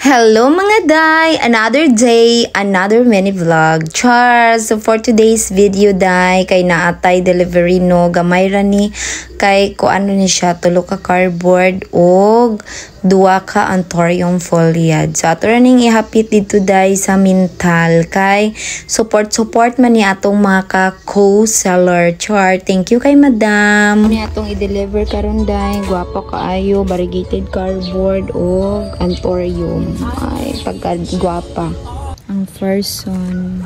Hello mga day! Another day, another mini vlog. Charles! So for today's video day, kay naatay delivery no, gamay ra ni kay ko ano ni siya, tulo ka cardboard o duwa ka anthurium foliage. So ato ning ihapit dito day sa Mintal kay support man ni atong mga ka co-seller. Char, thank you kay madam. Ni atong i-deliver karon day, guwapo kaayo, variegated cardboard o anthurium. Ay, pagka-guwapa. Ang first one.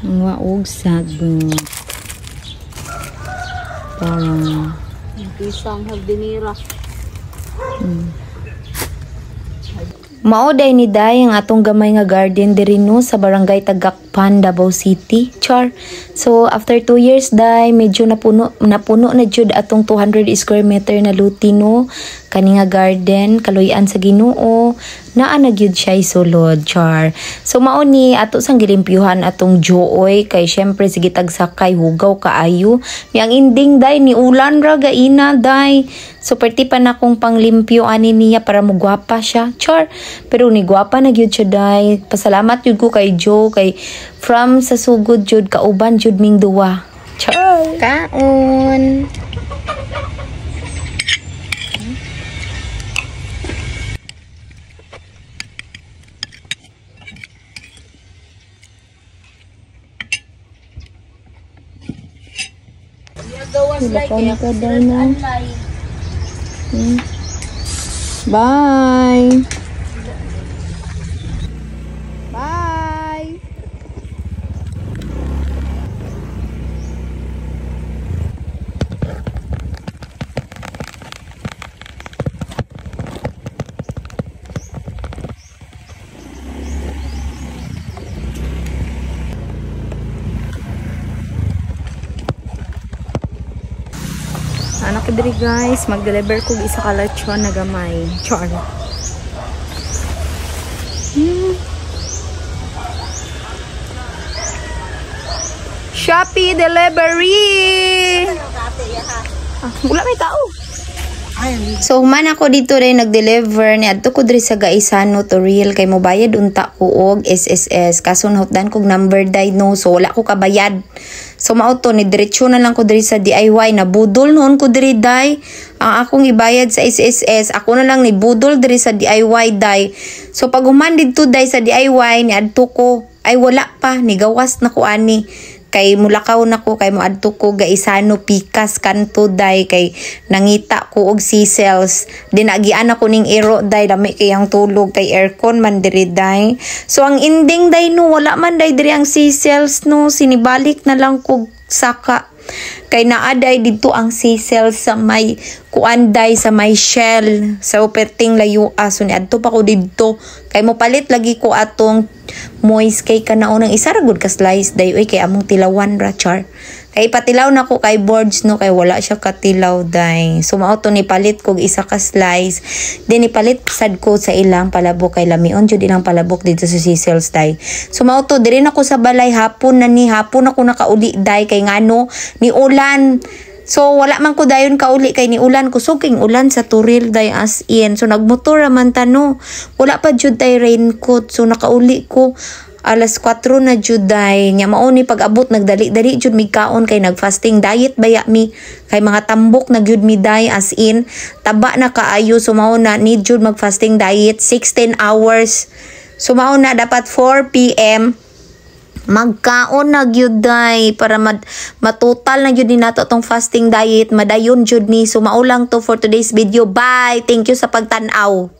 Ang waog sagot. Parang isang hagdinira. Mao day ni day ang atong gamay nga garden diri no sa barangay Tagakpan, Davao City. Char. So after 2 years day medyo napuno na jud atong 200 square meter na luti no kani nga garden kaluyan sa Ginoo naa na gyud siya isulod. Char. So mao ni ato sang gilimpyuhan atong Jooy kay syempre sige tagsakay hugaw kaayo. Yang ending day ni ulan ra gaina day. So perti pa na kong panglimpyo ani niya para mogwapa siya. Char. Pero ni gwapa na gyud siya day. Pasalamat jud ko kay Joe kay from sa sugod jud kauban jud ming duwa. Char. Kaon. Silakan ka daw na. Bye. Bye. Anak ko diri guys, mag-deliver ko isa ka lechon na gamay. Char. Shopee delivery. Wala may tao. So human ako dito rin nag-deliver ni adto ko diri sa Gaisano to real kay mo bayad unta ko og SSS kaso nahutdan kog number day no so wala ko kabayad. So mao to ni diretso na lang ko diri sa DIY na budol noon ko diri day ang akong ibayad sa SSS ako na lang ni budol diri sa DIY day. So pag human didto day sa DIY ni adto ko ay wala pa ni gawas na ko ani. Kay mulakaw na ko kay moadto ko Gaisano Pikas kanto day kay nangita ko og C-cells dinagian ako ning ero day lami kay ang tulog kay aircon man diri day. So ang ending day no wala man day diri ang C-cells no sinibalik na lang ko saka kay naaday dito ang C-cells sa may kuanday sa may shell sa uperting layo aso ni adto pa ko didto kay mo palit lagi ko atong moist kay kanaon ng isa ra gud ka slice day oy kay among tilawan ra. Char. Kay patilaw na ko kay boards no kay wala siya katilaw day. So mao to ni palit kog isa ka slice then ni palit sad ko sa ilang palabok kay lamion jud ilang palabok dito sa C-cells day. So mao to diri na ko sa balay hapon ako nakauli day kay ngano ni ulan. So wala man ko dayon kauli kay ni ulan kusog king ulan sa Turil day as in. So nagmotor man tano. Wala pa jud tay raincoat so nakauli ko alas 4 na jud day. Nya mao ni pag-abot nagdali-dali jud mi kaon kay nag-fasting diet baya mi kay mga tambok na gyud mi day as in taba na kaayo so mao na need jud mag-fasting diet 16 hours. So mao na dapat 4 PM magkaon na gyud day para matotal na gyud ni nato tong fasting diet madayon jud ni. So mao lang to for today's video. Bye. Thank you sa pagtan-aw.